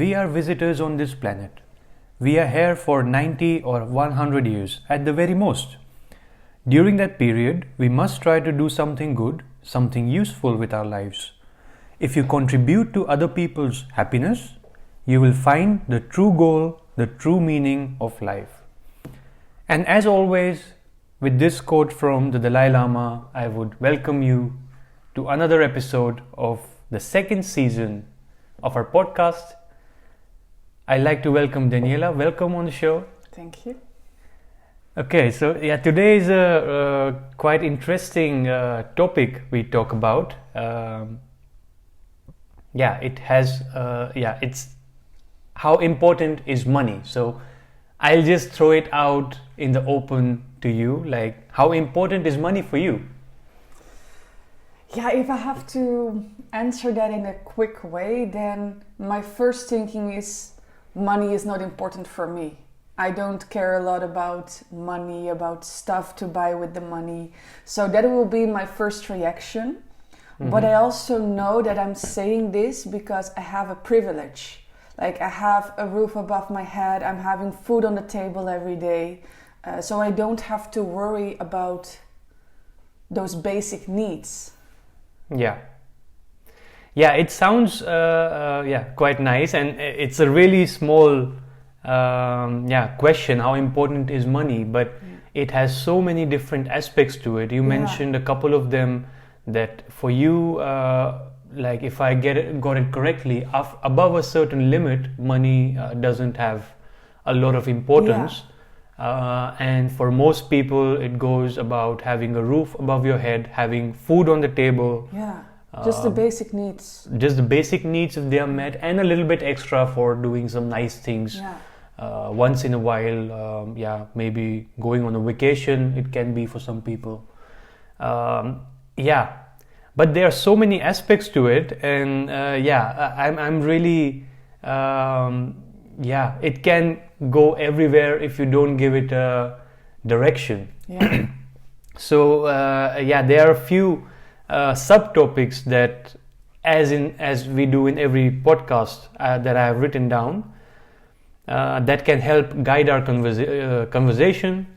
we are visitors on this planet. We are here for 90 or 100 years at the very most. During that period, we must try to do something good, something useful with our lives. If you contribute to other people's happiness, you will find the true goal, the true meaning of life. And as always, with this quote from the Dalai Lama, I would welcome you to another episode of the second season of our podcast. I'd like to welcome Daniëlle. Welcome on the show. Thank you. Okay, so today is a quite interesting topic we talk about. It's how important is money. So I'll just throw it out in the open to you. Like, how important is money for you? Yeah, if I have to answer that in a quick way, then my first thinking is money is not important for me. I don't care a lot about money, about stuff to buy with the money. So that will be my first reaction. Mm-hmm. But I also know that I'm saying this because I have a privilege. Like, I have a roof above my head, I'm having food on the table every day. So I don't have to worry about those basic needs. Yeah, it sounds quite nice, and it's a really small question. How important is money? But it has so many different aspects to it. You mentioned a couple of them. That for you, like if I got it correctly, above a certain limit, money doesn't have a lot of importance. And for most people, it goes about having a roof above your head, having food on the table. Yeah, just the basic needs. Just the basic needs if they are met, and a little bit extra for doing some nice things. Once in a while, maybe going on a vacation, it can be for some people. But there are so many aspects to it, and I'm really it can go everywhere if you don't give it a direction. So there are a few subtopics that, as we do in every podcast that I have written down, that can help guide our conversation.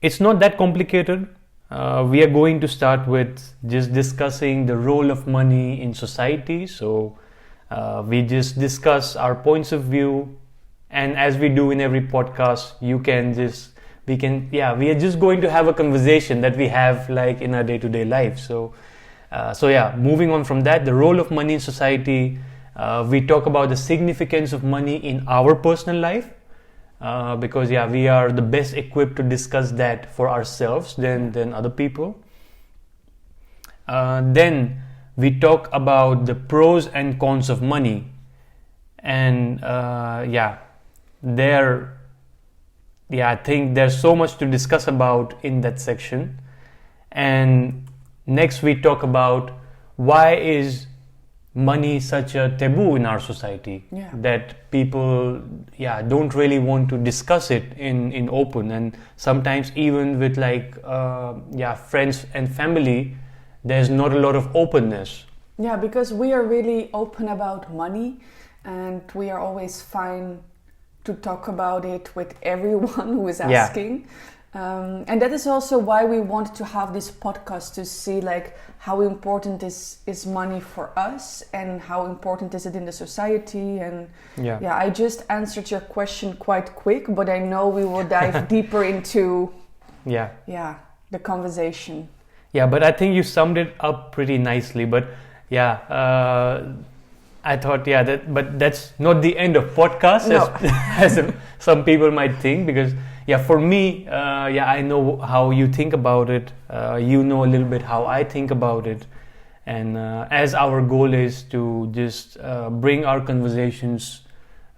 It's not that complicated. We are going to start with just discussing the role of money in society. So we just discuss our points of view, and as we do in every podcast, we are just going to have a conversation that we have like in our day-to-day life. So moving on from that, the role of money in society, we talk about the significance of money in our personal life. Because we are the best equipped to discuss that for ourselves than other people. Then we talk about the pros and cons of money, and I think there's so much to discuss about in that section. And next we talk about why is money such a taboo in our society, that people don't really want to discuss it in open, and sometimes even with friends and family, there's not a lot of openness. Because we are really open about money, and we are always fine to talk about it with everyone who is asking. And that is also why we wanted to have this podcast, to see like how important is money for us, and how important is it in the society. And I just answered your question quite quick, but I know we will dive deeper into the conversation. But I think you summed it up pretty nicely. But I thought but that's not the end of podcast, as some people might think, because for me, I know how you think about it. You know a little bit how I think about it. And as our goal is to just bring our conversations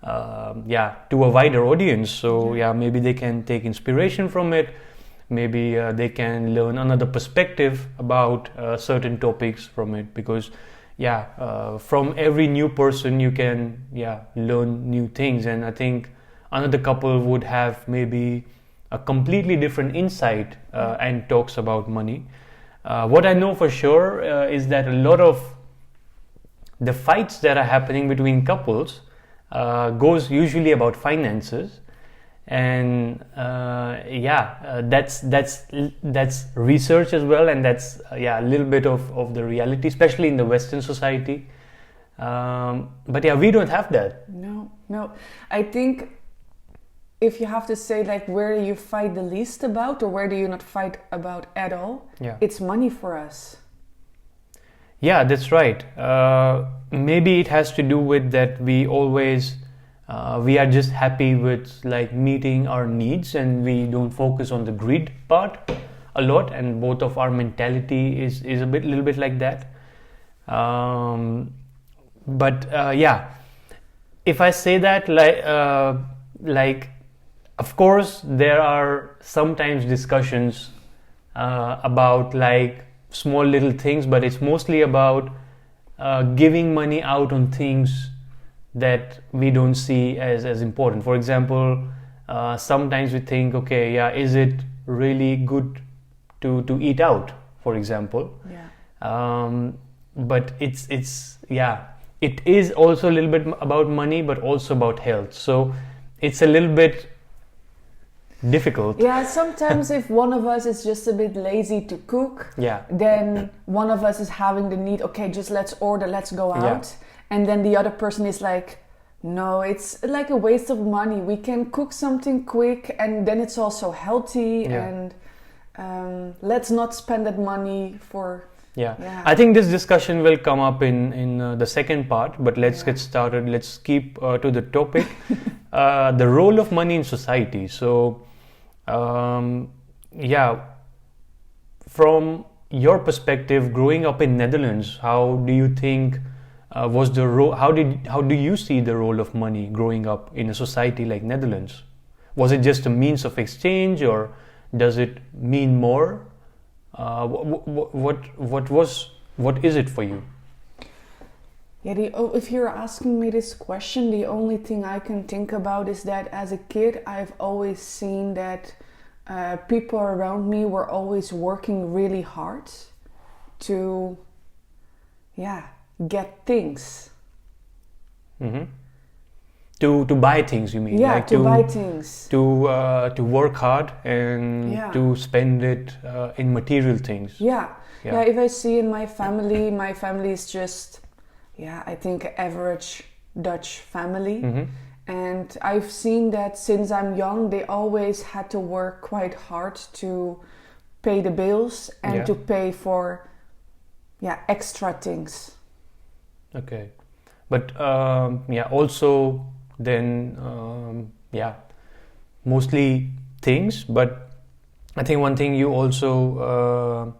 to a wider audience. So maybe they can take inspiration from it. Maybe they can learn another perspective about certain topics from it. Because from every new person you can learn new things. And I think another couple would have maybe a completely different insight and talks about money. What I know for sure is that a lot of the fights that are happening between couples, goes usually about finances. And that's research as well, and that's a little bit of the reality, especially in the Western society. But yeah, we don't have that. No. I think if you have to say like where do you fight the least about, or where do you not fight about at all, it's money for us. Yeah, that's right. Maybe it has to do with that we always we are just happy with like meeting our needs, and we don't focus on the greed part a lot, and both of our mentality is a little bit like that. If I say that, like of course there are sometimes discussions about like small little things, but it's mostly about giving money out on things that we don't see as important. For example, sometimes we think, is it really good to eat out, for example? But it is also a little bit about money, but also about health. So it's a little bit difficult. Yeah, sometimes if one of us is just a bit lazy to cook, then one of us is having the need, just let's order, let's go out. And then the other person is like, no, it's like a waste of money. We can cook something quick, and then it's also healthy, and let's not spend that money for... I think this discussion will come up in the second part, but let's get started. Let's keep to the topic. The role of money in society. So, from your perspective, growing up in Netherlands, how do you think was the role? How do you see the role of money growing up in a society like Netherlands? Was it just a means of exchange, or does it mean more? What is it for you? If you're asking me this question, the only thing I can think about is that as a kid, I've always seen that people around me were always working really hard to, get things. Mm-hmm. To buy things, you mean? Yeah, to buy things. To work hard and to spend it in material things. Yeah, if I see in my family is just, I think average Dutch family. Mm-hmm. And I've seen that since I'm young, they always had to work quite hard to pay the bills and to pay for, extra things. Okay. But, also... then mostly things, but I think one thing you also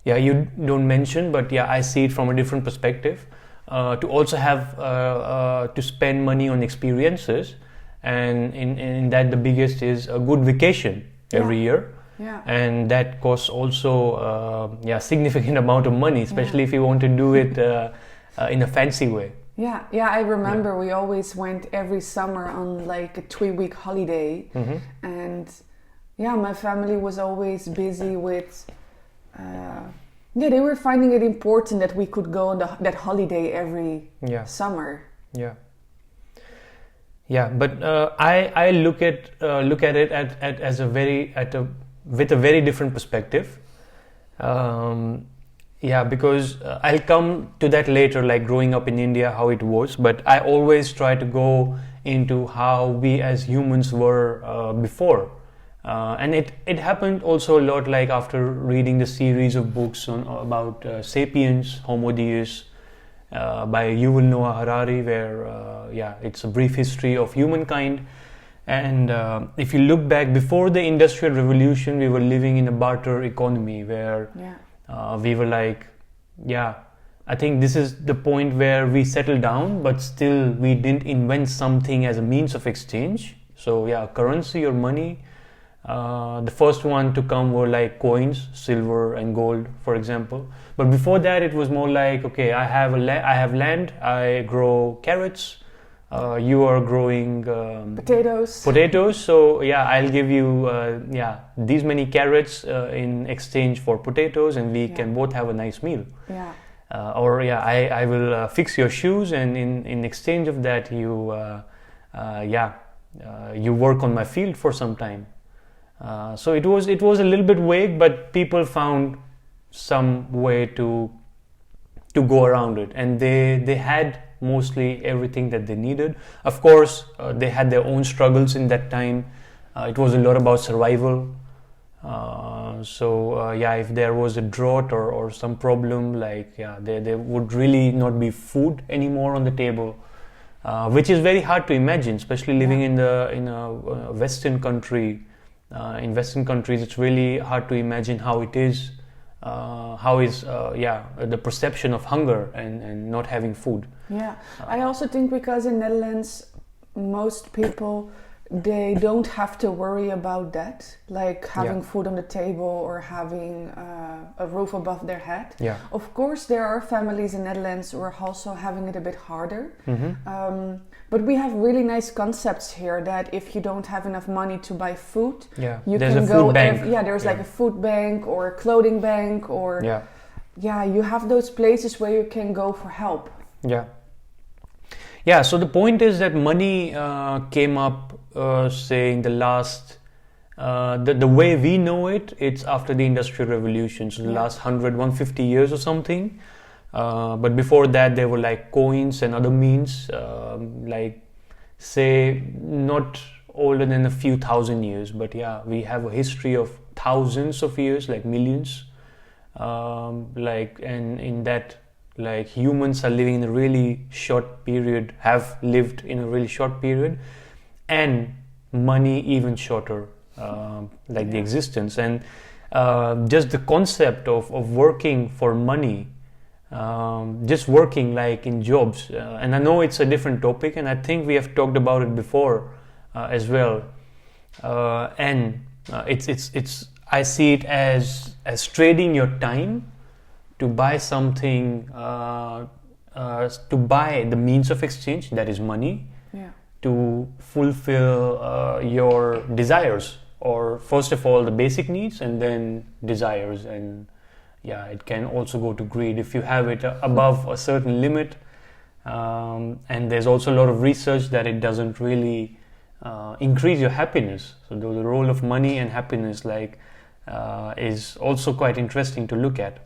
you don't mention, but I see it from a different perspective, to also have to spend money on experiences, and in that the biggest is a good vacation every year, and that costs also significant amount of money, especially if you want to do it in a fancy way. I remember we always went every summer on like a 3-week holiday, and my family was always busy with they were finding it important that we could go on that holiday every summer. But I look at it with a very different perspective. Because I'll come to that later, like growing up in India, how it was. But I always try to go into how we as humans were before. And it happened also a lot, like after reading the series of books about Sapiens, Homo Deus, by Yuval Noah Harari, where it's a brief history of humankind. And if you look back, before the Industrial Revolution, we were living in a barter economy where... we were like, I think this is the point where we settled down, but still we didn't invent something as a means of exchange. So currency or money, the first one to come were like coins, silver and gold, for example. But before that it was more like, I have land, I grow carrots, you are growing potatoes, so I'll give you these many carrots in exchange for potatoes, and we can both have a nice meal. I will fix your shoes, and in exchange of that you you work on my field for some time. So it was a little bit vague, but people found some way to go around it, and they had mostly everything that they needed. Of course, they had their own struggles in that time. It was a lot about survival. If there was a drought or some problem, there would really not be food anymore on the table, which is very hard to imagine, especially living in a Western country. In Western countries, it's really hard to imagine how it is. How is the perception of hunger and not having food. Yeah, I also think because in Netherlands, most people, they don't have to worry about that, like having food on the table or having a roof above their head. Yeah. Of course, there are families in Netherlands who are also having it a bit harder. Mm-hmm. But we have really nice concepts here that if you don't have enough money to buy food, you there's can a go. food bank. There's like a food bank or a clothing bank, or you have those places where you can go for help. So the point is that money came up, say in the last, the way we know it, it's after the Industrial Revolution, so the last 150 years or something. But before that, there were like coins and other means, say not older than a few thousand years, but we have a history of thousands of years, like millions, and in that, like humans are living in a really short period, have lived in a really short period, and money even shorter, the existence, and just the concept of working for money. Just working like in jobs, and I know it's a different topic, and I think we have talked about it before as well. It's I see it as trading your time to buy something, to buy the means of exchange, that is money, to fulfill your desires, or first of all the basic needs, and then desires, and it can also go to greed if you have it above a certain limit. And there's also a lot of research that it doesn't really increase your happiness. So the role of money and happiness is also quite interesting to look at.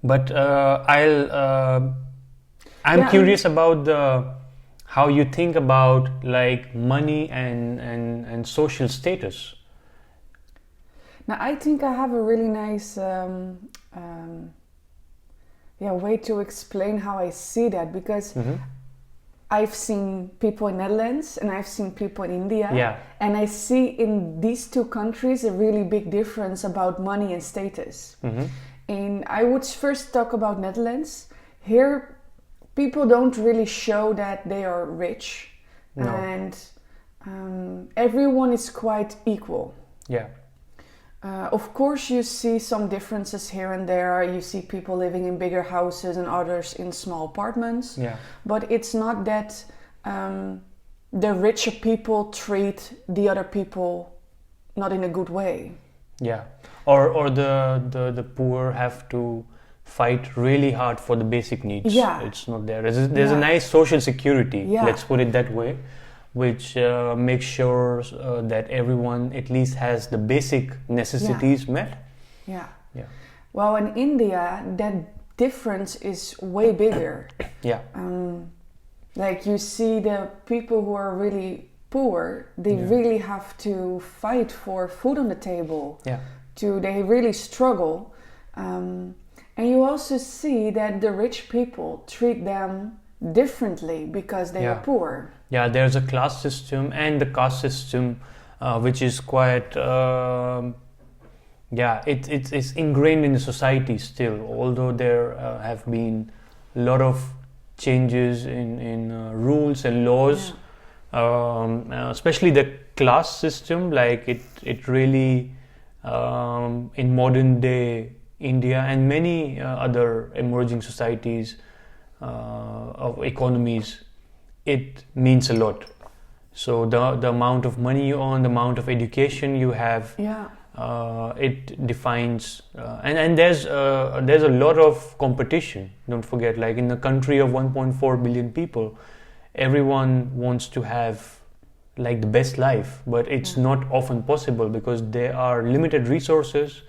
But I'm curious about how you think about like money and social status. Now, I think I have a really nice way to explain how I see that, because I've seen people in Netherlands and I've seen people in India, and I see in these two countries a really big difference about money and status. And I would first talk about Netherlands. Here, people don't really show that they are rich, and everyone is quite equal. Of course, you see some differences here and there. You see people living in bigger houses and others in small apartments. But it's not that the richer people treat the other people not in a good way. Or the poor have to fight really hard for the basic needs. It's not there. There's a nice social security, let's put it that way, which makes sure that everyone at least has the basic necessities met. Well, in India, that difference is way bigger. Like you see the people who are really poor, they really have to fight for food on the table. They really struggle. And you also see that the rich people treat them differently because they are poor. There's a class system and the caste system, which is quite, it's ingrained in the society still, although there have been a lot of changes in rules and laws, especially the class system, like it really, in modern day India and many other emerging societies of economies, it means a lot. So the amount of money you earn, the amount of education you have, it defines, and there's a lot of competition. Don't forget, like in a country of 1.4 billion people, everyone wants to have like the best life, but it's not often possible because there are limited resources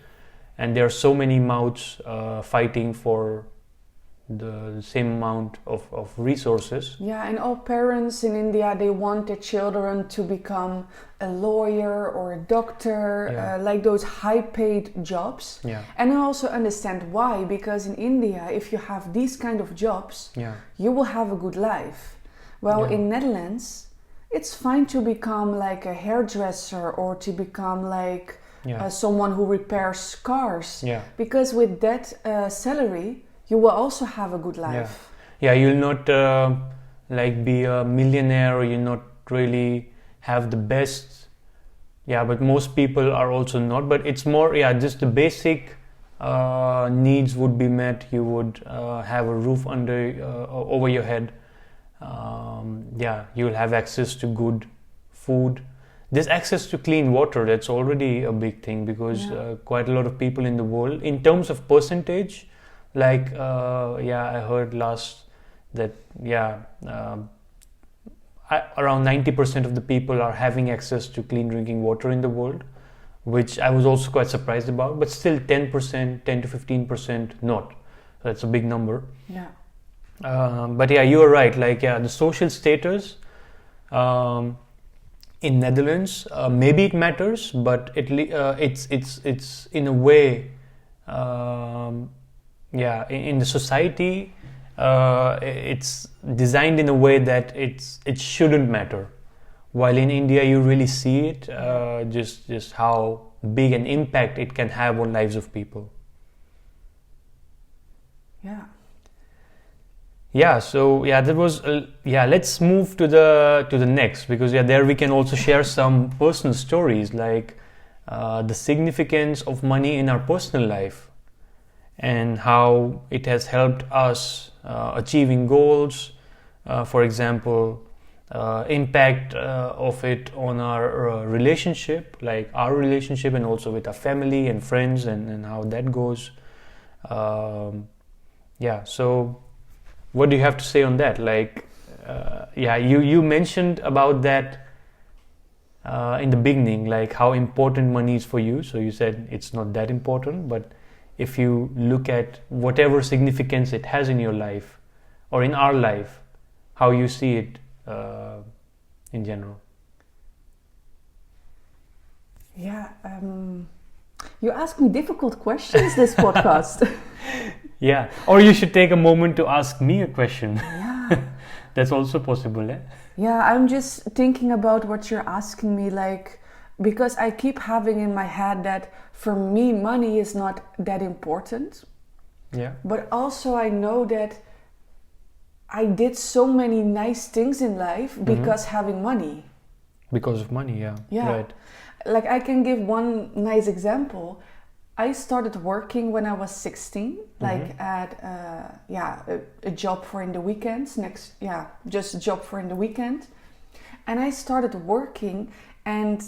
and there are so many mouths fighting for the same amount of resources. Yeah, and all parents in India, they want their children to become a lawyer or a doctor, like those high-paid jobs. Yeah. And I also understand why, because in India, if you have these kind of jobs, you will have a good life. Well, in Netherlands, it's fine to become like a hairdresser or to become like someone who repairs cars. Yeah. Because with that salary, you will also have a good life. Yeah, you'll not like be a millionaire, or you'll not really have the best. Yeah, but most people are also not. But it's more, just the basic needs would be met. You would have a roof over your head. You'll have access to good food. There's access to clean water. That's already a big thing because quite a lot of people in the world, in terms of percentage, like I heard last that around 90% of the people are having access to clean drinking water in the world, which I was also quite surprised about, but still 10 to 15% not. That's a big number. But you are right, like the social status in Netherlands, maybe it matters, but it's in a way in the society, it's designed in a way that it shouldn't matter. While in India, you really see it, just how big an impact it can have on lives of people. So that was let's move to the next, because there we can also share some personal stories, like the significance of money in our personal life and how it has helped us achieving goals. For example, impact of it on our relationship, like our relationship, and also with our family and friends, and how that goes. So what do you have to say on that? Like, you mentioned about that in the beginning, like how important money is for you. So you said it's not that important, but if you look at whatever significance it has in your life or in our life, how you see it in general. You ask me difficult questions this podcast. Or you should take a moment to ask me a question. That's also possible, eh? I'm just thinking about what you're asking me, like, because I keep having in my head that for me money is not that important. But also I know that I did so many nice things in life because having money. Because of money, right. Like, I can give one nice example. I started working when I was 16, like at a job for in the weekends, just a job for in the weekend. And I started working, and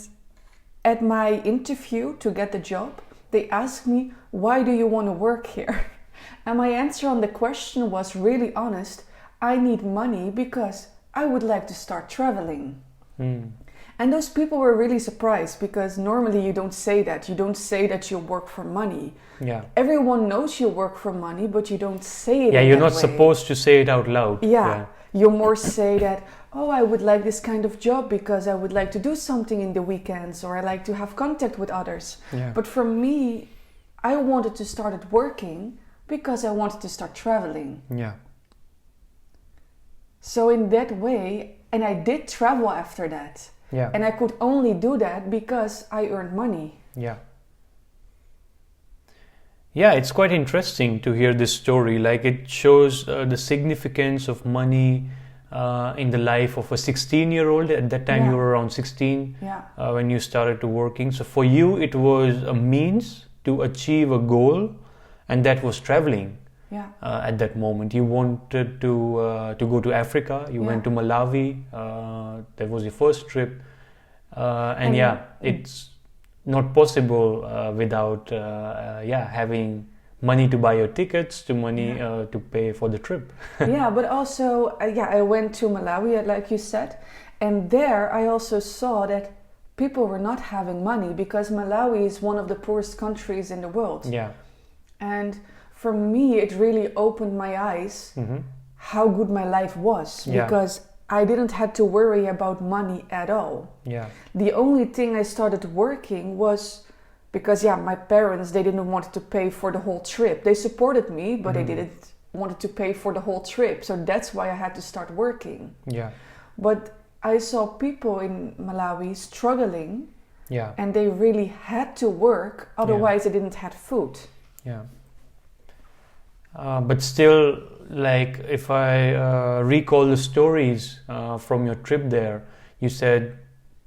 at my interview to get the job, they asked me, why do you want to work here? And my answer on the question was really honest. I need money because I would like to start traveling. And those people were really surprised, because normally you don't say that. You don't say that you work for money. Everyone knows you work for money, but you don't say it. You're not supposed to say it out loud. You more say that, I would like this kind of job because I would like to do something in the weekends, or I like to have contact with others. But for me, I wanted to start working because I wanted to start traveling. So in that way, and I did travel after that. And I could only do that because I earned money. It's quite interesting to hear this story. Like, it shows the significance of money in the life of a 16-year-old. At that time, you were around 16 when you started to working. So for you, it was a means to achieve a goal, and that was traveling. At that moment, you wanted to go to Africa. You went to Malawi. That was your first trip, and it's not possible without having money to buy your tickets to money to pay for the trip. Yeah, but also, I went to Malawi, like you said, and there I also saw that people were not having money because Malawi is one of the poorest countries in the world. Yeah. And for me, it really opened my eyes how good my life was, because I didn't have to worry about money at all. Yeah. The only thing I started working was because my parents, they didn't want to pay for the whole trip. They supported me, but they didn't want to pay for the whole trip. So that's why I had to start working. Yeah. But I saw people in Malawi struggling, Yeah. and they really had to work, otherwise they didn't have food. Yeah. But still, like, if I recall the stories from your trip there, you said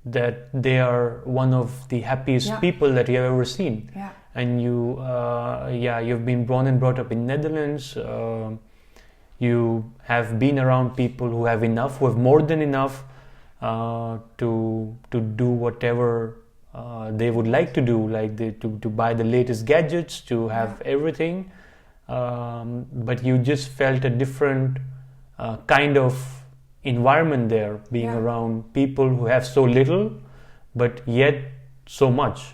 that they are one of the happiest people that you have ever seen. Yeah. And you, you've been born and brought up in Netherlands. You have been around people who have enough, who have more than enough to do whatever they would like to do, like to buy the latest gadgets, to have everything. But you just felt a different kind of environment there, being around people who have so little, but yet so much.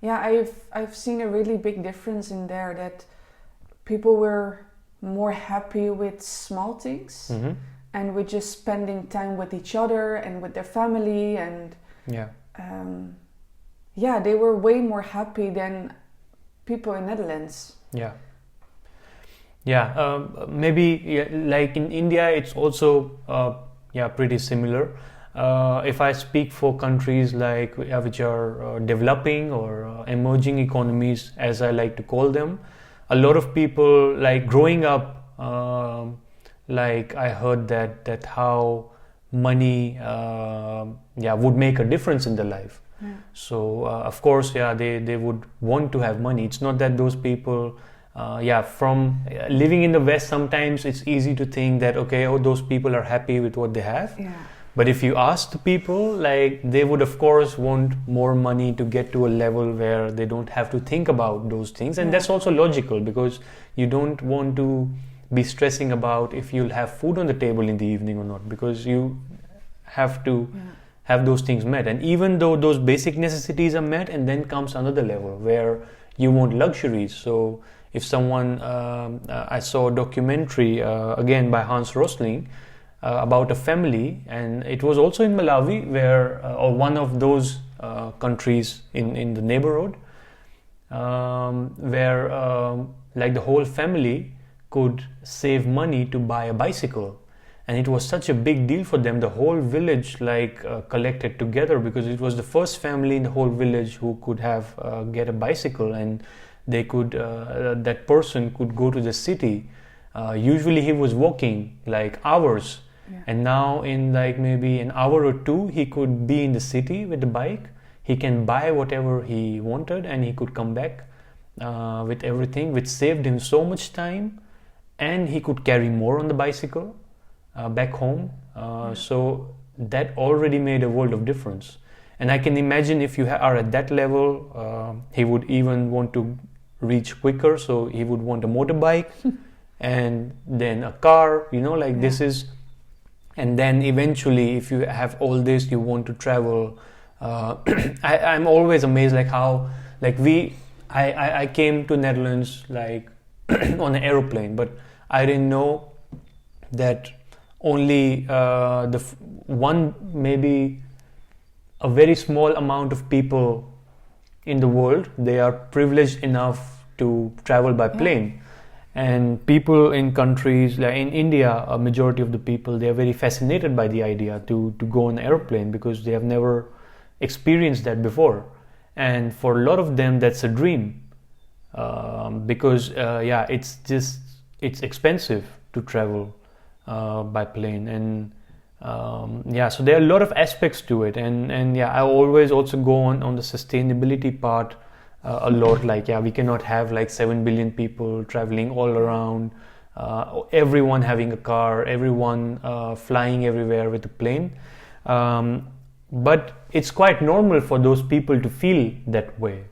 I've seen a really big difference in there, that people were more happy with small things and with just spending time with each other and with their family, and they were way more happy than people in Netherlands. Maybe like in India it's also pretty similar. If I speak for countries like which are developing or emerging economies, as I like to call them, a lot of people, like growing up, like I heard that how money would make a difference in their life. So of course they would want to have money. It's not that those people from living in the West, sometimes it's easy to think that those people are happy with what they have. But if you ask the people, like, they would of course want more money to get to a level where they don't have to think about those things, and that's also logical, because you don't want to be stressing about if you'll have food on the table in the evening or not, because you have to have those things met. And even though those basic necessities are met, and then comes another level where you want luxuries. So if someone, I saw a documentary again by Hans Rosling about a family, and it was also in Malawi, where or one of those countries in the neighborhood, where like the whole family could save money to buy a bicycle. And it was such a big deal for them. The whole village collected together, because it was the first family in the whole village who could have get a bicycle, and they could that person could go to the city. Usually he was walking like hours, and now in like maybe an hour or two he could be in the city with the bike. He can buy whatever he wanted, and he could come back with everything, which saved him so much time, and he could carry more on the bicycle back home. So that already made a world of difference. And I can imagine if you are at that level, he would even want to reach quicker, so he would want a motorbike and then a car, this is. And then eventually, if you have all this, you want to travel. I'm always amazed like how I came to Netherlands like on an aeroplane, but I didn't know that only maybe a very small amount of people in the world, they are privileged enough to travel by plane. And people in countries like in India, a majority of the people, they are very fascinated by the idea to go on an airplane, because they have never experienced that before. And for a lot of them, that's a dream, because it's expensive to travel by plane, and so there are a lot of aspects to it, and I always also go on the sustainability part a lot. We cannot have like 7 billion people traveling all around, everyone having a car, everyone flying everywhere with a plane, but it's quite normal for those people to feel that way.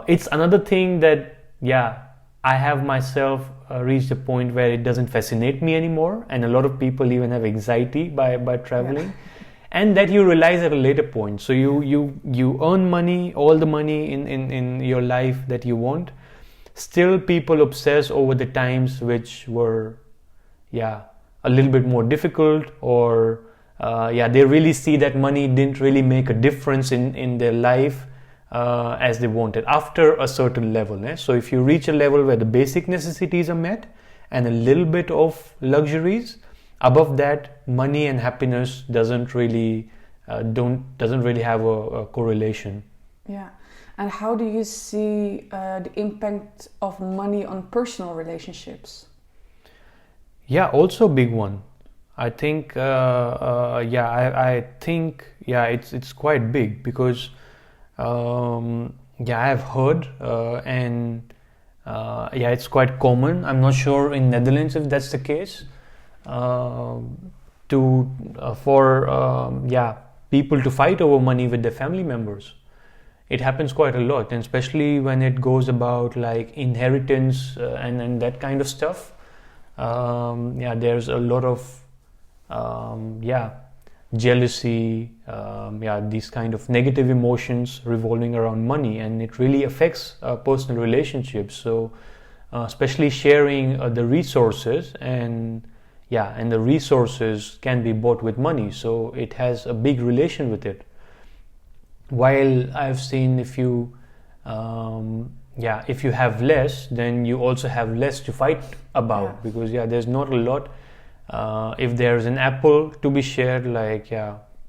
It's another thing that I have myself reached a point where it doesn't fascinate me anymore, and a lot of people even have anxiety by traveling. And that you realize at a later point. So you earn money, all the money in your life that you want. Still, people obsess over the times which were, a little bit more difficult, or they really see that money didn't really make a difference in their life as they wanted after a certain level. So if you reach a level where the basic necessities are met and a little bit of luxuries, above that, money and happiness doesn't really have a correlation. Yeah, and how do you see the impact of money on personal relationships? Yeah, also a big one. I think I think it's quite big, because I've heard it's quite common. I'm not sure in Netherlands if that's the case. For people to fight over money with their family members. It happens quite a lot, and especially when it goes about like inheritance and that kind of stuff. There's a lot of jealousy, these kind of negative emotions revolving around money, and it really affects personal relationships. So especially sharing the resources, and the resources can be bought with money, so it has a big relation with it. While I've seen if you have less, then you also have less to fight about, because there's not a lot. If there's an apple to be shared,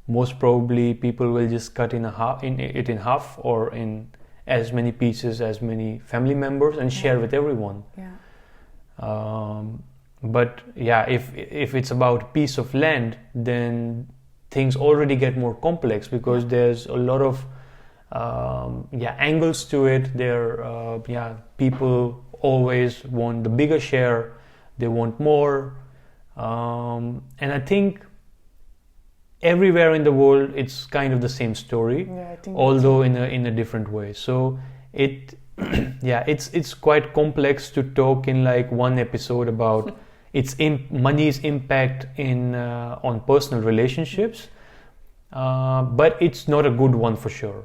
most probably people will just cut it in half, or in as many pieces as many family members, and share with everyone. But if it's about a piece of land, then things already get more complex, because there's a lot of angles to it. People always want the bigger share, they want more, and I think everywhere in the world it's kind of the same story, although in a different way. So it's quite complex to talk in like one episode about money's impact on personal relationships, but it's not a good one for sure.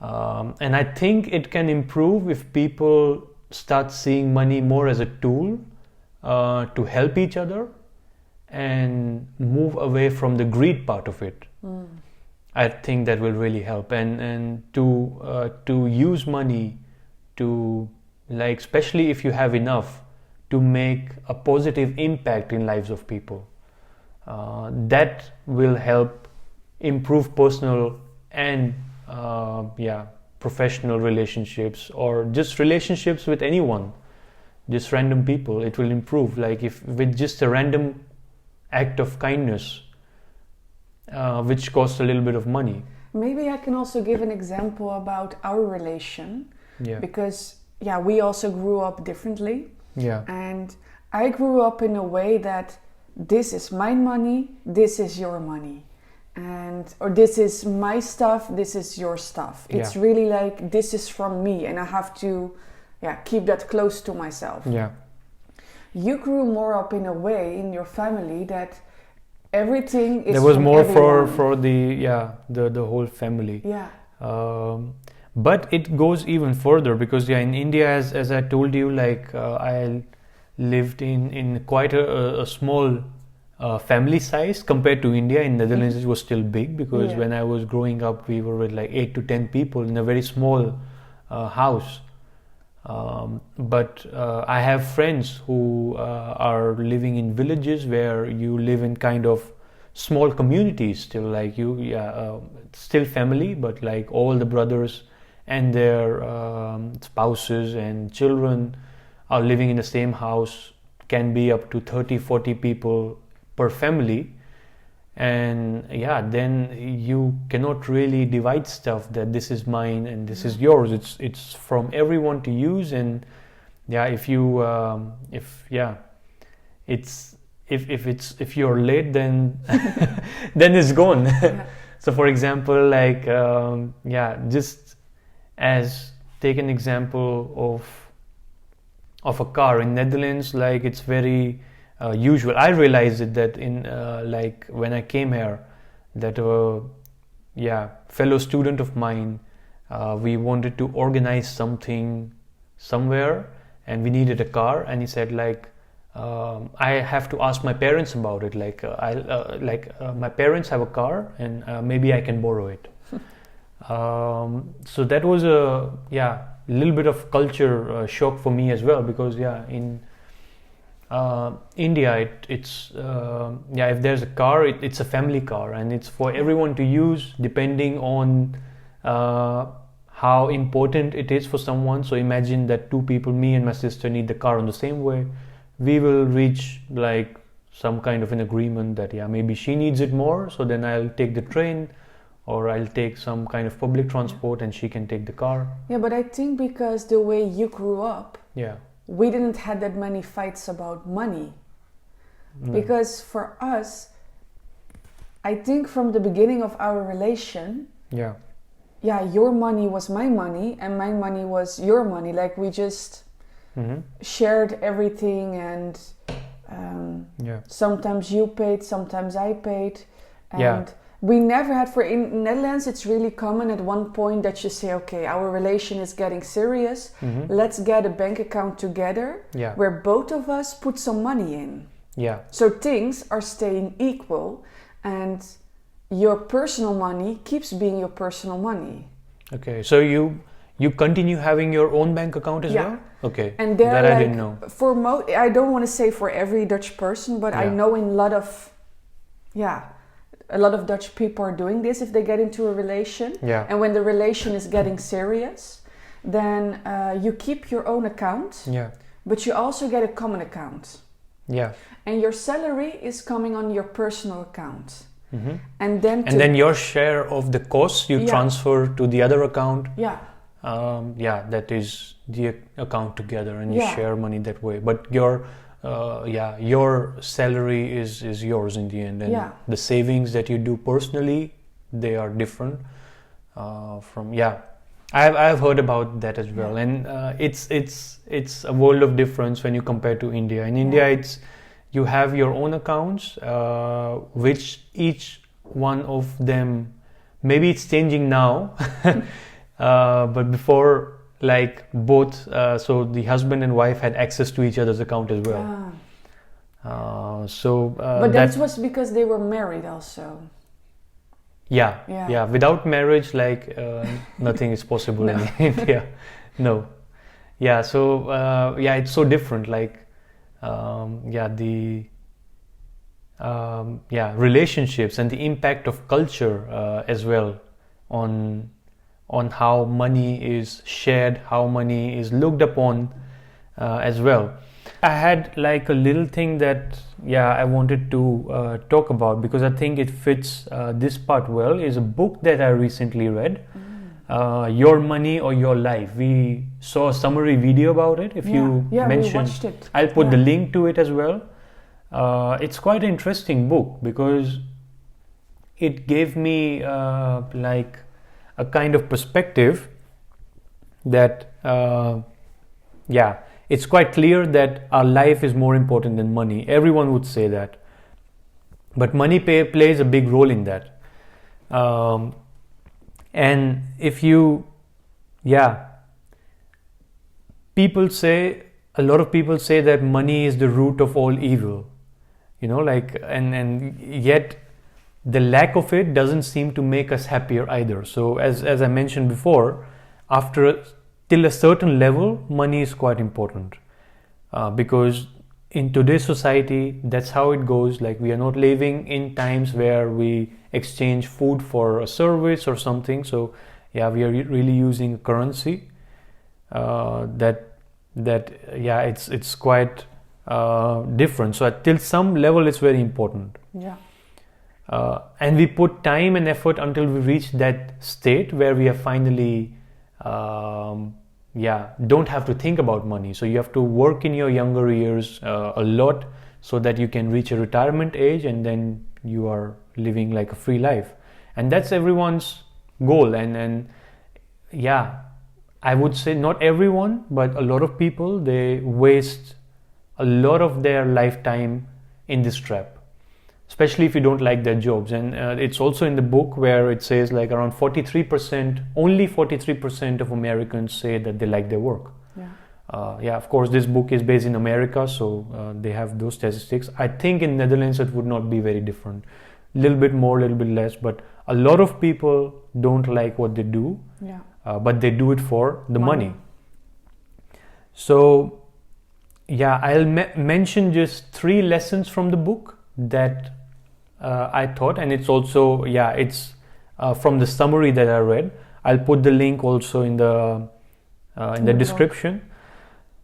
And I think it can improve if people start seeing money more as a tool to help each other, and move away from the greed part of it. I think that will really help, and to use money to, like, especially if you have enough, to make a positive impact in lives of people. That will help improve personal and professional relationships, or just relationships with anyone, just random people. It will improve, like if with just a random act of kindness, which costs a little bit of money. Maybe I can also give an example about our relation, because we also grew up differently. And I grew up in a way that this is my money, this is your money, or this is my stuff, this is your stuff. It's really like, this is from me, and I have to keep that close to myself. You grew more up in a way in your family that everything is. There was more for the whole family. But it goes even further, because in India, as I told you, I lived in quite a small family size compared to India. In Netherlands, it was still big, because when I was growing up, we were with like 8 to 10 people in a very small house. But I have friends who are living in villages where you live in kind of small communities still, like still family, but like all the brothers and their spouses and children are living in the same house, can be up to 30-40 people per family. And then you cannot really divide stuff, that this is mine and this is yours. It's from everyone to use. And if you're late, then then it's gone. So for example, just as take an example of of a car in Netherlands, like it's very usual. I realized it that in like when I came here, that fellow student of mine, we wanted to organize something somewhere, and we needed a car, and he said like, I have to ask my parents about it. Like my parents have a car, and maybe I can borrow it. So that was a little bit of culture shock for me as well, because in India it's if there's a car, it's a family car, and it's for everyone to use depending on how important it is for someone. So imagine that two people, me and my sister, need the car in the same way. We will reach like some kind of an agreement that maybe she needs it more, so then I'll take the train, or I'll take some kind of public transport and she can take the car. Yeah, but I think because the way you grew up, we didn't have that many fights about money. No. Because for us, I think from the beginning of our relation, your money was my money and my money was your money. Like we just shared everything, and sometimes you paid, sometimes I paid, and we never had, in Netherlands it's really common at one point that you say, okay, our relation is getting serious, let's get a bank account together where both of us put some money in. So things are staying equal, and your personal money keeps being your personal money. Okay, so you continue having your own bank account as well? Okay, and that I didn't know. I don't want to say for every Dutch person, but I know in a lot of Dutch people are doing this if they get into a relation. And when the relation is getting serious, then you keep your own account, but you also get a common account. And your salary is coming on your personal account. And then your share of the costs you transfer to the other account. That is the account together, and you share money that way. But your salary is yours in the end, and the savings that you do personally, they are different from. I've heard about that as well, and it's a world of difference when you compare to India. In India, you have your own accounts, which each one of them, maybe it's changing now, but before, like both, so the husband and wife had access to each other's account as well. But that was because they were married also. Without marriage, like nothing is possible in India. No. So it's so different. Like relationships and the impact of culture as well on how money is shared, how money is looked upon as well. I had like a little thing that I wanted to talk about, because I think it fits this part well, is a book that I recently read, Your Money or Your Life. We saw a summary video about it. If you mentioned, we watched it. I'll put the link to it as well. It's quite an interesting book, because it gave me like a kind of perspective that it's quite clear that our life is more important than money. Everyone would say that, but money plays a big role in that. And if you a lot of people say that money is the root of all evil, like, and yet the lack of it doesn't seem to make us happier either. So as I mentioned before, till a certain level, money is quite important, because in today's society, that's how it goes. Like, we are not living in times where we exchange food for a service or something. So we are really using a currency it's quite different. So till some level, it's very important. And we put time and effort until we reach that state where we are finally don't have to think about money. So you have to work in your younger years a lot, so that you can reach a retirement age, and then you are living like a free life. And that's everyone's goal. And I would say not everyone, but a lot of people, they waste a lot of their lifetime in this trap, especially if you don't like their jobs. And it's also in the book where it says like around 43%, only 43% of Americans say that they like their work. Yeah, of course, this book is based in America, so they have those statistics. I think in Netherlands it would not be very different. A little bit more, a little bit less, but a lot of people don't like what they do, but they do it for the money. So, yeah, I'll mention just 3 lessons from the book that I thought, and it's also, it's from the summary that I read. I'll put the link also in the description.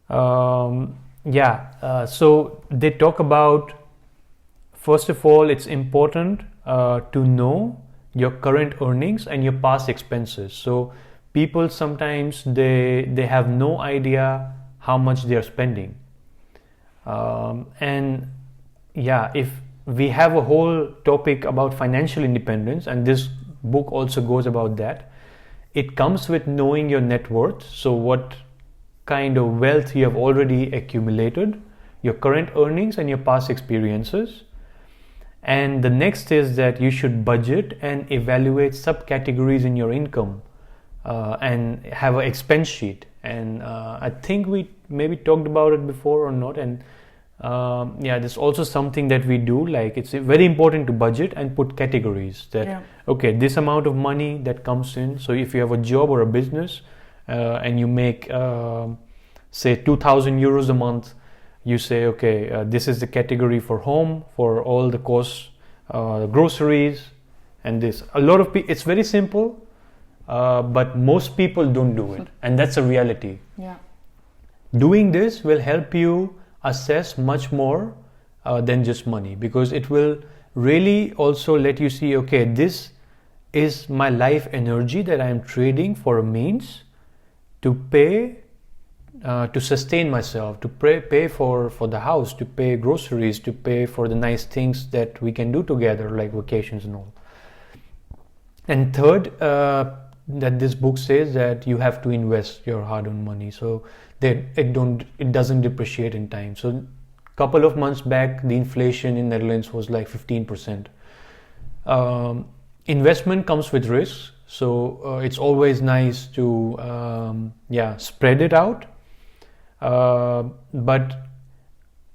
So they talk about, first of all, it's important to know your current earnings and your past expenses. So people sometimes they have no idea how much they are spending. If we have a whole topic about financial independence, and this book also goes about that, it comes with knowing your net worth. So what kind of wealth you have already accumulated, your current earnings and your past experiences. And the next is that you should budget and evaluate subcategories in your income and have an expense sheet. And I think we maybe talked about it before or not. And there's also something that we do, like it's very important to budget and put categories that, okay, this amount of money that comes in. So if you have a job or a business and you make, say, 2,000 euros a month, you say, okay, this is the category for home, for all the costs, groceries, and this. A lot of people, it's very simple, but most people don't do it. And that's a reality. Doing this will help you assess much more than just money, because it will really also let you see, okay, this is my life energy that I am trading for a means to pay, to sustain myself, to pay for the house, to pay groceries, to pay for the nice things that we can do together, like vacations and all. And third, that this book says that you have to invest your hard-earned money, so that it doesn't depreciate in time. So a couple of months back, the inflation in Netherlands was like 15%. Investment comes with risks, so it's always nice to spread it out. But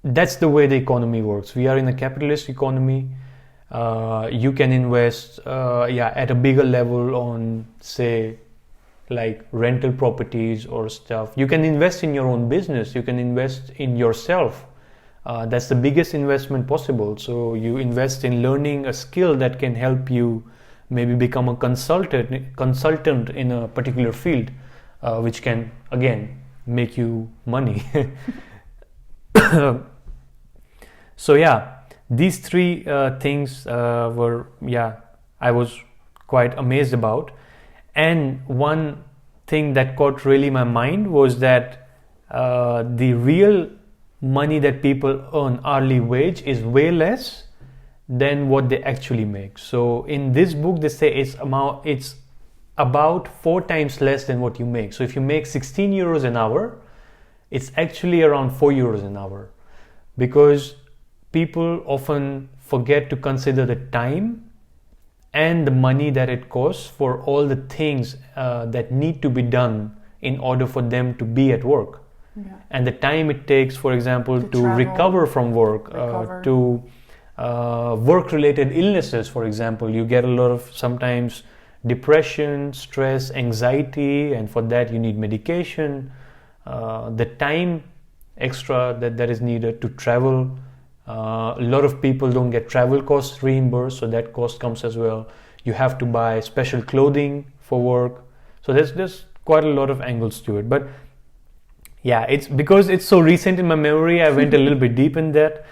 that's the way the economy works. We are in a capitalist economy. You can invest at a bigger level on, say, like rental properties or stuff. You can invest in your own business. You can invest in yourself. That's the biggest investment possible. So you invest in learning a skill that can help you maybe become a consultant in a particular field, which can again make you money. So these 3 things were I was quite amazed about. And one thing that caught really my mind was that the real money that people earn, hourly wage, is way less than what they actually make. So in this book they say it's about 4 times less than what you make. So if you make 16 euros an hour, it's actually around 4 euros an hour, because people often forget to consider the time and the money that it costs for all the things that need to be done in order for them to be at work. And the time it takes, for example, to recover from work, to work-related illnesses, for example. You get a lot of sometimes depression, stress, anxiety, and for that you need medication. The time extra that is needed to travel. A lot of people don't get travel costs reimbursed, so that cost comes as well. You have to buy special clothing for work. So there's quite a lot of angles to it. But it's because it's so recent in my memory, I went a little bit deep in that.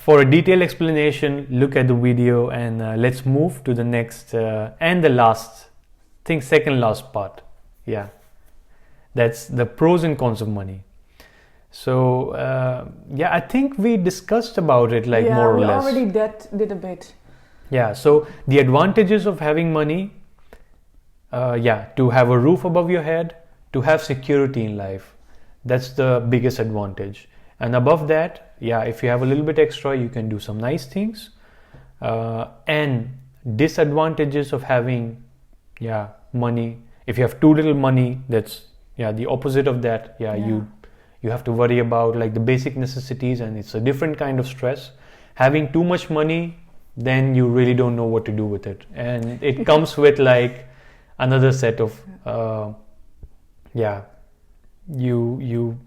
For a detailed explanation, look at the video, and let's move to the next and the last, second last part. That's the pros and cons of money. So I think we discussed about it more or less. Yeah, we already did a bit. So the advantages of having money, to have a roof above your head, to have security in life. That's the biggest advantage. And above that, if you have a little bit extra, you can do some nice things. And disadvantages of having money. If you have too little money, that's the opposite of that. You have to worry about like the basic necessities, and it's a different kind of stress. Having too much money, then you really don't know what to do with it, and it comes with like another set of you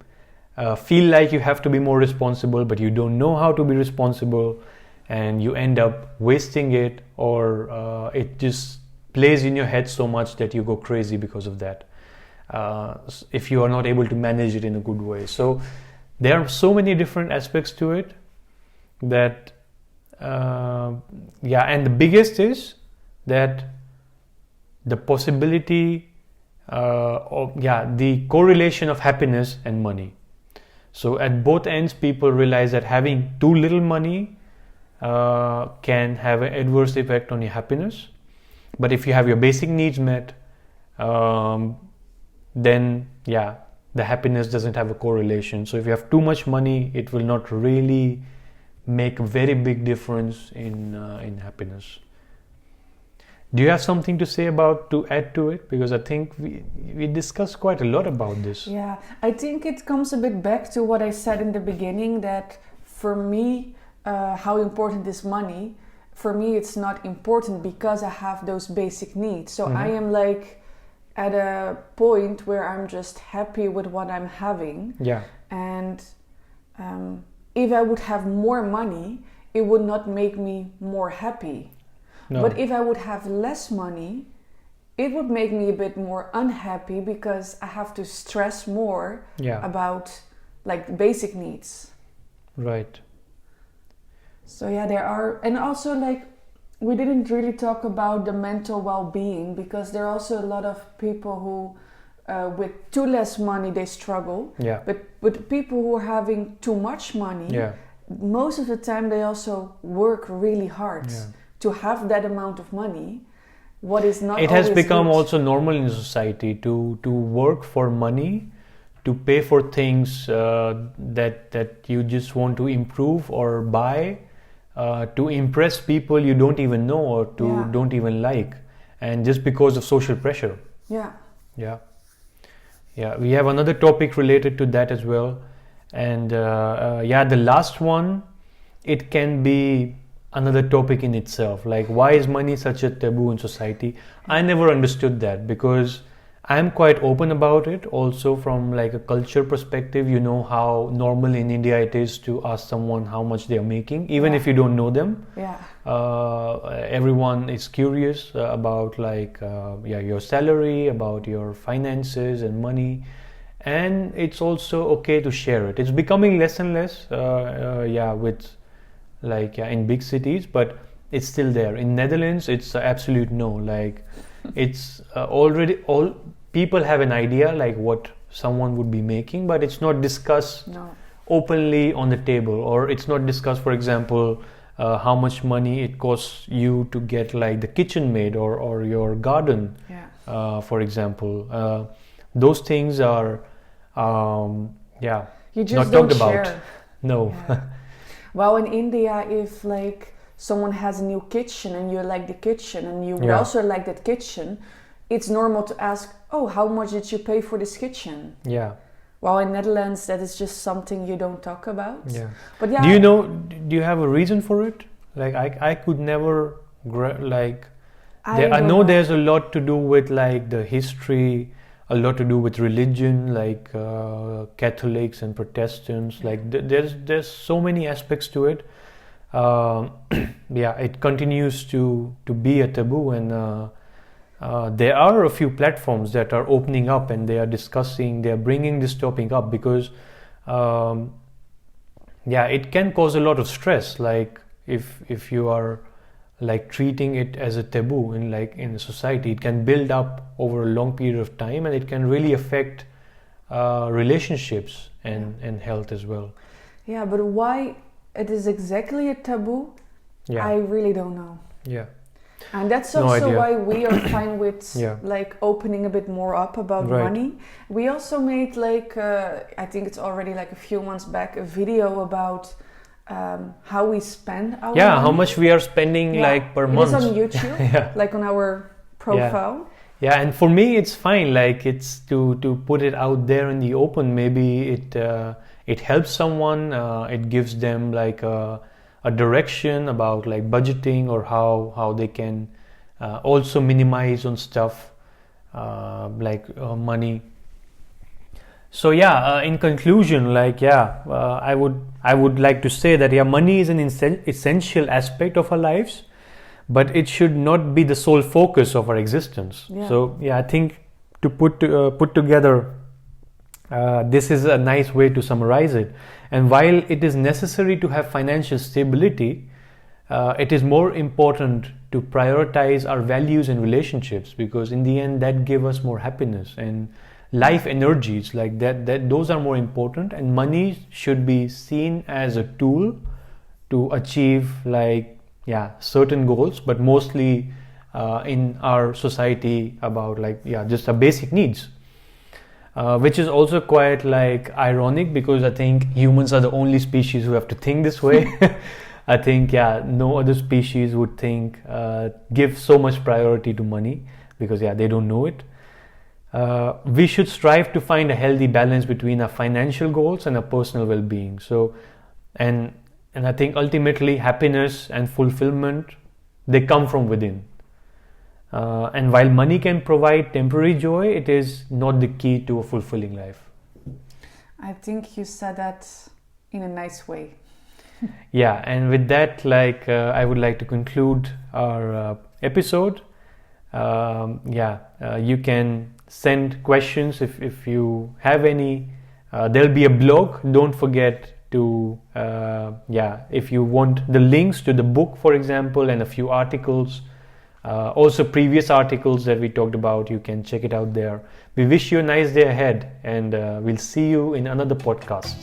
feel like you have to be more responsible, but you don't know how to be responsible, and you end up wasting it, or it just plays in your head so much that you go crazy because of that, if you are not able to manage it in a good way. So there are so many different aspects to it that and the biggest is that the possibility the correlation of happiness and money. So at both ends, people realize that having too little money can have an adverse effect on your happiness. But if you have your basic needs met, then the happiness doesn't have a correlation. So if you have too much money, it will not really make a very big difference in happiness. Do you have something to say to add to it? Because I think we discussed quite a lot about this. Yeah, I think it comes a bit back to what I said in the beginning, that for me, how important is money? For me, it's not important because I have those basic needs. So I am like at a point where I'm just happy with what I'm having. Yeah. And if I would have more money, it would not make me more happy. No. But if I would have less money, it would make me a bit more unhappy because I have to stress more about like basic needs. Right. So there are, and also like we didn't really talk about the mental well-being, because there are also a lot of people who with too less money they struggle. Yeah. But with people who are having too much money, most of the time they also work really hard. Yeah. To have that amount of money, what is not it always has become good. Also normal in society to work for money, to pay for things that you just want to improve or buy, to impress people you don't even know or don't even like, and just because of social pressure. We have another topic related to that as well, and the last one, it can be another topic in itself. Like, why is money such a taboo in society? I never understood that, because I'm quite open about it also from like a culture perspective. You know how normal in India it is to ask someone how much they are making, even if you don't know them. Everyone is curious about like your salary, about your finances and money, and it's also okay to share it. It's becoming less and less with in big cities, but it's still there. In Netherlands, it's absolute no. Like, it's already all people have an idea like what someone would be making, but it's not discussed openly on the table, or it's not discussed, for example, how much money it costs you to get like the kitchen made or your garden, for example. Those things are you just not don't talked about. Share. No. Well, in India, if like someone has a new kitchen and you like the kitchen and you would also like that kitchen, it's normal to ask, oh, how much did you pay for this kitchen? Yeah. Well, in Netherlands, that is just something you don't talk about. Yeah. But do you have a reason for it? Like, I could never I know there's a lot to do with like the history, a lot to do with religion, like Catholics and Protestants. Like there's so many aspects to it. It continues to be a taboo, and there are a few platforms that are opening up and they are bringing this topic up, because it can cause a lot of stress. Like if you are like treating it as a taboo in a society, it can build up over a long period of time, and it can really affect relationships and health as well. Yeah, but why it is exactly a taboo, I really don't know. Yeah. And that's No also idea. why we are fine with Yeah. like opening a bit more up about Right. money. We also made like I think it's already like a few months back a video about how we spend our Yeah, money. how much we are spending like per month. It is on YouTube, Yeah. like on our profile. Yeah, and for me it's fine. Like it's to put it out there in the open. Maybe it helps someone. It gives them like a direction about like budgeting or how they can also minimize on stuff like money. So yeah, in conclusion, like I would like to say that money is an essential aspect of our lives, but it should not be the sole focus of our existence. Yeah. So I think to put together, this is a nice way to summarize it. And while it is necessary to have financial stability, it is more important to prioritize our values and relationships, because in the end that give us more happiness and life energies like that those are more important, and money should be seen as a tool to achieve like certain goals, but mostly in our society about like just the basic needs, which is also quite like ironic, because I think humans are the only species who have to think this way. I think no other species would think give so much priority to money, because they don't know it. We should strive to find a healthy balance between our financial goals and our personal well-being. So, and I think ultimately happiness and fulfillment, they come from within. And while money can provide temporary joy, it is not the key to a fulfilling life. I think you said that in a nice way. Yeah, and with that, like I would like to conclude our episode. You can send questions if you have any. There'll be a blog. Don't forget to if you want the links to the book, for example, and a few articles, also previous articles that we talked about, you can check it out there. We wish you a nice day ahead, and we'll see you in another podcast.